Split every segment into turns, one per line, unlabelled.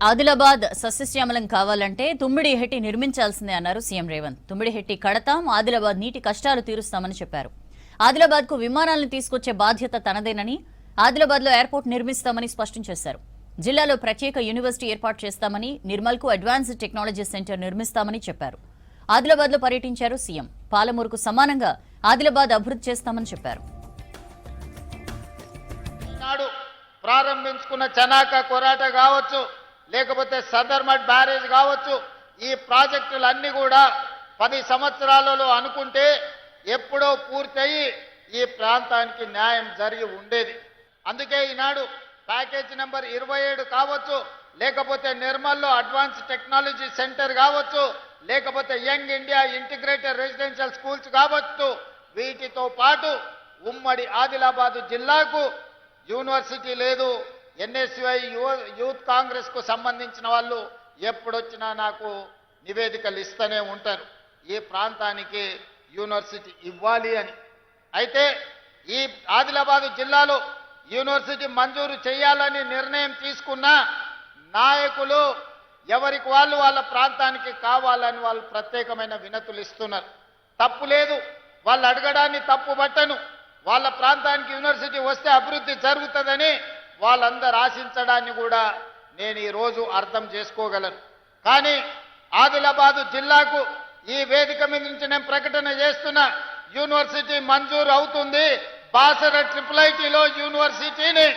ఆదిలాబాద్ సస్యశ్యామలం కావాలంటే తుమ్మిడిహెట్టి నిర్మించాల్సిందే అన్నారు సీఎం రేవంత్. తుమ్మిడిహెట్టి కడతాం, ఆదిలాబాద్ నీటి కష్టాలు తీరుస్తామని చెప్పారు. ఆదిలాబాద్ కు విమానాలను తీసుకొచ్చే బాధ్యత తనదేనని, ఆదిలాబాద్ లో ఎయిర్పోర్ట్ నిర్మిస్తామని స్పష్టం చేశారు. జిల్లాలో ప్రత్యేక యూనివర్సిటీ ఏర్పాటు చేస్తామని, నిర్మల్ కు అడ్వాన్స్డ్ టెక్నాలజీ సెంటర్ నిర్మిస్తామని చెప్పారు. ఆదిలాబాద్ లో పర్యటించారు సీఎం. పాలమూరుకు సమానంగా ఆదిలాబాద్ అభివృద్ధి చేస్తామని చెప్పారు.
ప్రారంభించుకున్న చనాక కొరాట కావచ్చు, లేకపోతే సదర్మట్ బ్యారేజ్ కావచ్చు, ఈ ప్రాజెక్టులన్నీ కూడా 10 సంవత్సరాలలో అనుకుంటే ఎప్పుడో పూర్తయి ఈ ప్రాంతానికి న్యాయం జరిగి ఉండేది. అందుకే ఈనాడు ప్యాకేజ్ నెంబర్ 27 కావచ్చు, లేకపోతే నిర్మల్లో అడ్వాన్స్ టెక్నాలజీ సెంటర్ కావచ్చు, లేకపోతే young India integrated residential schools కావచ్చు, వీటితో పాటు ఉమ్మడి ఆదిలాబాదు జిల్లాకు యూనివర్సిటీ లేదు. ఎన్ఎస్యుఐ యూత్ కాంగ్రెస్ కు సంబంధించిన వాళ్ళు ఎప్పుడొచ్చినా నాకు నివేదికలు ఇస్తూనే ఉంటారు, ఈ ప్రాంతానికి యూనివర్సిటీ ఇవ్వాలి అని. అయితే ఈ ఆదిలాబాదు జిల్లాలో యూనివర్సిటీ మంజూరు చేయాలని నిర్ణయం తీసుకున్న నాయకులు ఎవరికి వాళ్ళు వాళ్ళ ప్రాంతానికి కావాలని వాళ్ళు ప్రత్యేకమైన వినతులు ఇస్తున్నారు. తప్పు లేదు, వాళ్ళు అడగడాన్ని తప్పు పట్టను. వాళ్ళ ప్రాంతానికి యూనివర్సిటీ వస్తే అభివృద్ధి జరుగుతుందని వాళ్ళందరూ ఆశించడాన్ని కూడా నేను ఈరోజు అర్థం చేసుకోగలను. కానీ ఆదిలాబాదు జిల్లాకు ఈ వేదిక మీద నుంచి నేను ప్రకటన చేస్తున్న యూనివర్సిటీ మంజూరు అవుతుంది. బాసర ట్రిపుల్ ఐటీలో యూనివర్సిటీని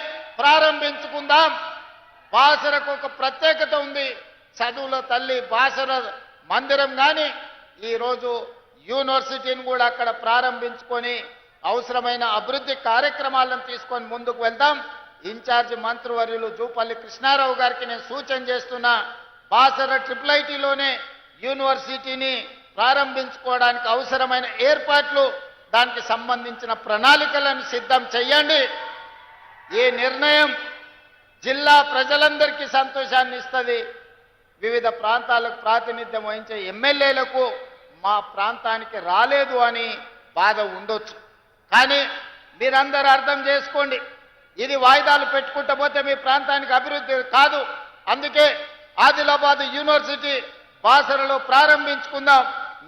ప్రారంభించుకుందాం. బాసరకు ఒక ప్రత్యేకత ఉంది, చదువుల తల్లి బాసర మందిరం. కానీ ఈరోజు యూనివర్సిటీని కూడా అక్కడ ప్రారంభించుకొని అవసరమైన అభివృద్ధి కార్యక్రమాలను తీసుకొని ముందుకు వెళ్దాం. ఇన్ఛార్జి మంత్రివర్యులు జూపల్లి కృష్ణారావు గారికి నేను సూచన చేస్తున్నా, బాసర ట్రిపుల్ ఐటీలోనే యూనివర్సిటీని ప్రారంభించుకోవడానికి అవసరమైన ఏర్పాట్లు, దానికి సంబంధించిన ప్రణాళికలను సిద్ధం చేయండి. ఈ నిర్ణయం జిల్లా ప్రజలందరికీ సంతోషాన్ని ఇస్తుంది. వివిధ ప్రాంతాలకు ప్రాతినిధ్యం వహించే ఎమ్మెల్యేలకు మా ప్రాంతానికి రాలేదు అని బాధ ఉండొచ్చు. కానీ మీరందరూ అర్థం చేసుకోండి, ఇది వాయిదాలు పెట్టుకుంటూ పోతే మీ ప్రాంతానికి అభివృద్ధి కాదు. అందుకే ఆదిలాబాద్ యూనివర్సిటీ బాసరలో ప్రారంభించుకుందాం.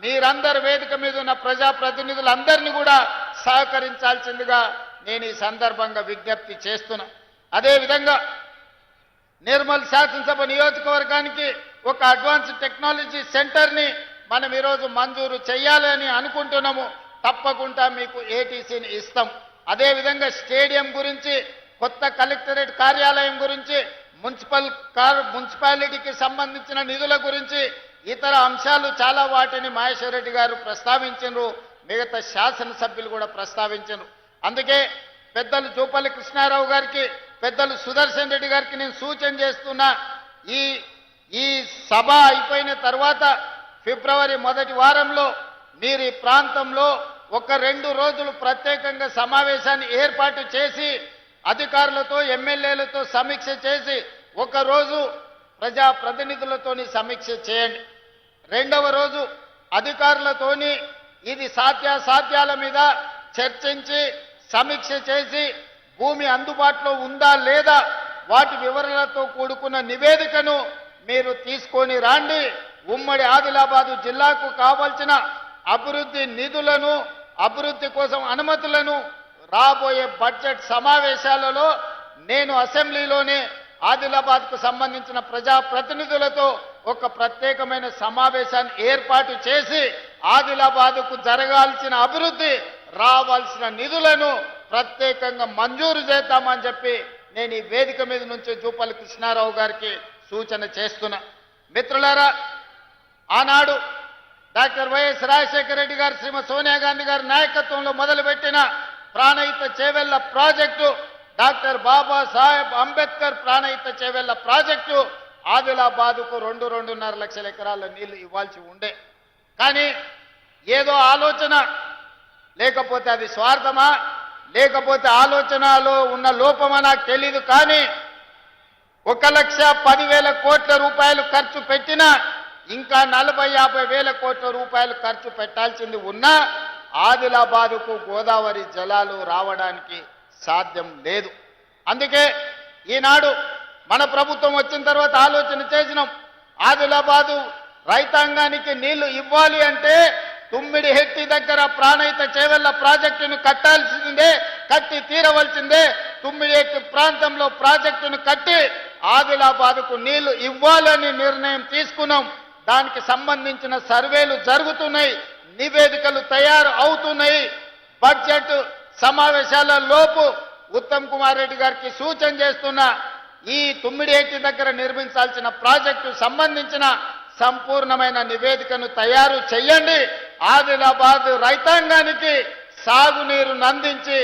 మీరందరూ వేదిక మీద ఉన్న ప్రజాప్రతినిధులందరినీ కూడా సహకరించాల్సిందిగా నేను ఈ సందర్భంగా విజ్ఞప్తి చేస్తున్నా. అదేవిధంగా నిర్మల్ శాసనసభ నియోజకవర్గానికి ఒక అడ్వాన్స్ టెక్నాలజీ సెంటర్ని మనం ఈరోజు మంజూరు చేయాలని అనుకుంటున్నాము. తప్పకుండా మీకు ఏటీసీని ఇస్తాం. అదేవిధంగా స్టేడియం గురించి, కొత్త కలెక్టరేట్ కార్యాలయం గురించి, మున్సిపాలిటీకి సంబంధించిన నిధుల గురించి, ఇతర అంశాలు చాలా వాటిని మహేశ్వర్ రెడ్డి గారు ప్రస్తావించారు, మిగతా శాసనసభ్యులు కూడా ప్రస్తావించారు. అందుకే పెద్దలు జూపల్లి కృష్ణారావు గారికి, పెద్దలు సుదర్శన్ రెడ్డి గారికి నేను సూచన చేస్తున్నా, ఈ సభ అయిపోయిన తర్వాత ఫిబ్రవరి మొదటి వారంలో మీరు ఈ ప్రాంతంలో ఒక 2 రోజులు ప్రత్యేకంగా సమావేశాన్ని ఏర్పాటు చేసి అధికారులతో ఎమ్మెల్యేలతో సమీక్ష చేసి, ఒక రోజు ప్రజాప్రతినిధులతోని సమీక్ష చేయండి. 2వ రోజు అధికారులతోని ఇది సాధ్యాసాధ్యాల మీద చర్చించి సమీక్ష చేసి, భూమి అందుబాటులో ఉందా లేదా వాటి వివరాలతో కూడుకున్న నివేదికను మీరు తీసుకొని రండి. ఉమ్మడి ఆదిలాబాదు జిల్లాకు కావాల్సిన అభివృద్ధి నిధులను, అభివృద్ధి కోసం అనుమతులను రాబోయే బడ్జెట్ సమావేశాలలో నేను అసెంబ్లీలోనే ఆదిలాబాద్కు సంబంధించిన ప్రజాప్రతినిధులతో ఒక ప్రత్యేకమైన సమావేశాన్ని ఏర్పాటు చేసి ఆదిలాబాద్కు జరగాల్సిన అభివృద్ధి, రావాల్సిన నిధులను ప్రత్యేకంగా మంజూరు చేద్దామని చెప్పి నేను ఈ వేదిక మీద నుంచి జూపల్లి కృష్ణారావు గారికి సూచన చేస్తున్నా. మిత్రులారా, ఆనాడు డాక్టర్ వైఎస్ రాజశేఖర రెడ్డి గారు, శ్రీమతి సోనియా గాంధీ గారి నాయకత్వంలో మొదలుపెట్టిన Pranahita Chevella project, doctor Babasaheb Ambedkar Pranahita Chevella project ఆదిలాబాదుకు 2.5 లక్షల ఎకరాల నీళ్లు ఇవ్వాల్సి ఉండే. కానీ ఏదో ఆలోచన, లేకపోతే అది స్వార్థమా, లేకపోతే ఆలోచనలో ఉన్న లోపమా నాకు తెలీదు, కానీ 1,10,000 కోట్ల రూపాయలు ఖర్చు పెట్టినా ఇంకా 40-50 వేల కోట్ల రూపాయలు ఖర్చు పెట్టాల్సింది ఉన్నా ఆదిలాబాదుకు గోదావరి జలాలు రావడానికి సాధ్యం లేదు. అందుకే ఈనాడు మన ప్రభుత్వం వచ్చిన తర్వాత ఆలోచన చేసినాం. ఆదిలాబాదు రైతాంగానికి నీళ్లు ఇవ్వాలి అంటే తుమ్మిడిహెట్టి దగ్గర ప్రాణహిత చేవెళ్ల ప్రాజెక్టును కట్టాల్సిందే, కట్టి తీరవలసిందే. తుమ్మిడిహెట్టి ప్రాంతంలో ప్రాజెక్టును కట్టి ఆదిలాబాదుకు నీళ్లు ఇవ్వాలని నిర్ణయం తీసుకున్నాం. దానికి సంబంధించిన సర్వేలు జరుగుతున్నాయి, నివేదికలు తయారు అవుతున్నాయి. బడ్జెట్ సమావేశాల లోపు ఉత్తమ్ కుమార్ రెడ్డి గారికి సూచన చేస్తున్నా, ఈ తుమ్మిడిహెట్టి దగ్గర నిర్మించాల్సిన ప్రాజెక్టు సంబంధించిన సంపూర్ణమైన నివేదికను తయారు చేయండి. ఆదిలాబాద్ రైతాంగానికి సాగునీరును అందించి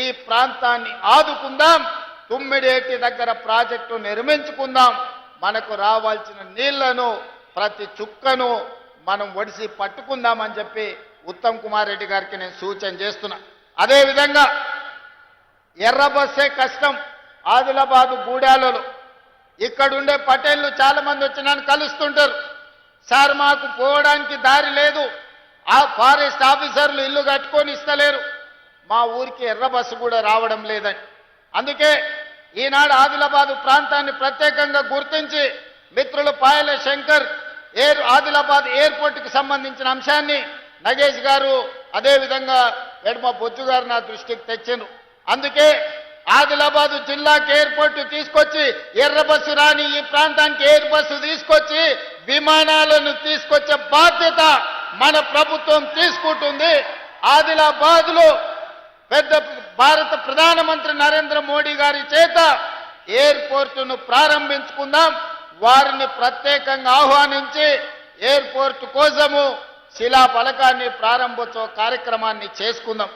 ఈ ప్రాంతాన్ని ఆదుకుందాం. తుమ్మిడిహెట్టి దగ్గర ప్రాజెక్టు నిర్మించుకుందాం. మనకు రావాల్సిన నీళ్లను ప్రతి చుక్కను మనం ఒడిసి పట్టుకుందామని చెప్పి ఉత్తమ్ కుమార్ రెడ్డి గారికి నేను సూచన చేస్తున్నా. అదేవిధంగా ఎర్ర బస్సే కష్టం. ఆదిలాబాదు గూడాలలో ఇక్కడుండే పటేళ్లు చాలా మంది వచ్చి నన్ను కలుస్తుంటారు. సార్ మాకు పోవడానికి దారి లేదు, ఆ ఫారెస్ట్ ఆఫీసర్లు ఇల్లు కట్టుకొని ఇస్తలేరు, మా ఊరికి ఎర్ర బస్సు కూడా రావడం లేదని. అందుకే ఈనాడు ఆదిలాబాదు ప్రాంతాన్ని ప్రత్యేకంగా గుర్తించి మిత్రులు పాయల శంకర్ ఆదిలాబాద్ ఎయిర్పోర్ట్కి సంబంధించిన అంశాన్ని నగేష్ గారు అదేవిధంగా ఎడమ బొజ్జు గారు నా దృష్టికి తెచ్చారు. అందుకే ఆదిలాబాదు జిల్లాకి ఎయిర్పోర్ట్ తీసుకొచ్చి ఎర్ర బస్సు రాని ఈ ప్రాంతానికి ఎయిర్ బస్సు తీసుకొచ్చి విమానాలను తీసుకొచ్చే బాధ్యత మన ప్రభుత్వం తీసుకుంటుంది. ఆదిలాబాద్లో పెద్ద భారత ప్రధానమంత్రి నరేంద్ర మోడీ గారి చేత ఎయిర్పోర్టును ప్రారంభించుకుందాం. వారిని ప్రత్యేకంగా ఆహ్వానించి ఎయిర్పోర్ట్ కోసము శిలా ఫలకాన్ని ప్రారంభోత్సవ కార్యక్రమాన్ని చేసుకుందాం.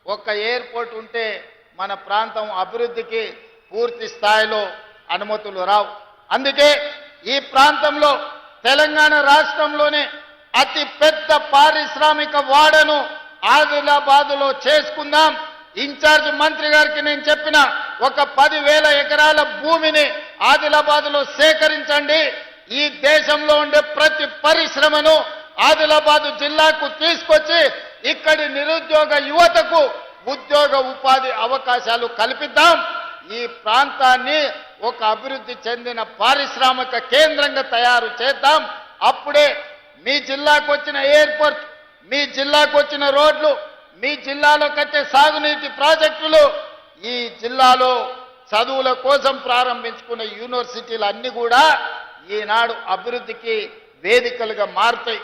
ఒక్క ఎయిర్పోర్ట్ ఉంటే మన ప్రాంతం అభివృద్ధికి పూర్తి స్థాయిలో అనుమతులు రావు. అందుకే ఈ ప్రాంతంలో తెలంగాణ రాష్ట్రంలోనే అతి పెద్ద పారిశ్రామిక వాడను ఆదిలాబాదులో చేసుకుందాం. ఇన్ఛార్జ్ మంత్రి గారికి నేను చెప్పిన ఒక 10,000 ఎకరాల భూమిని ఆదిలాబాదులో సేకరించండి. ఈ దేశంలో ఉండే ప్రతి పరిశ్రమను ఆదిలాబాదు జిల్లాకు తీసుకొచ్చి ఇక్కడి నిరుద్యోగ యువతకు ఉద్యోగ ఉపాధి అవకాశాలు కల్పిద్దాం. ఈ ప్రాంతాన్ని ఒక అభివృద్ధి చెందిన పారిశ్రామిక కేంద్రంగా తయారు చేద్దాం. అప్పుడే మీ జిల్లాకు వచ్చిన ఎయిర్పోర్ట్, మీ జిల్లాకు వచ్చిన రోడ్లు, మీ జిల్లాలో కట్టే సాగునీటి ప్రాజెక్టులు, ఈ జిల్లాలో చదువుల కోసం ప్రారంభించుకున్న యూనివర్సిటీలు అన్ని కూడా ఈనాడు అభివృద్ధికి వేదికలుగా మారుతాయి.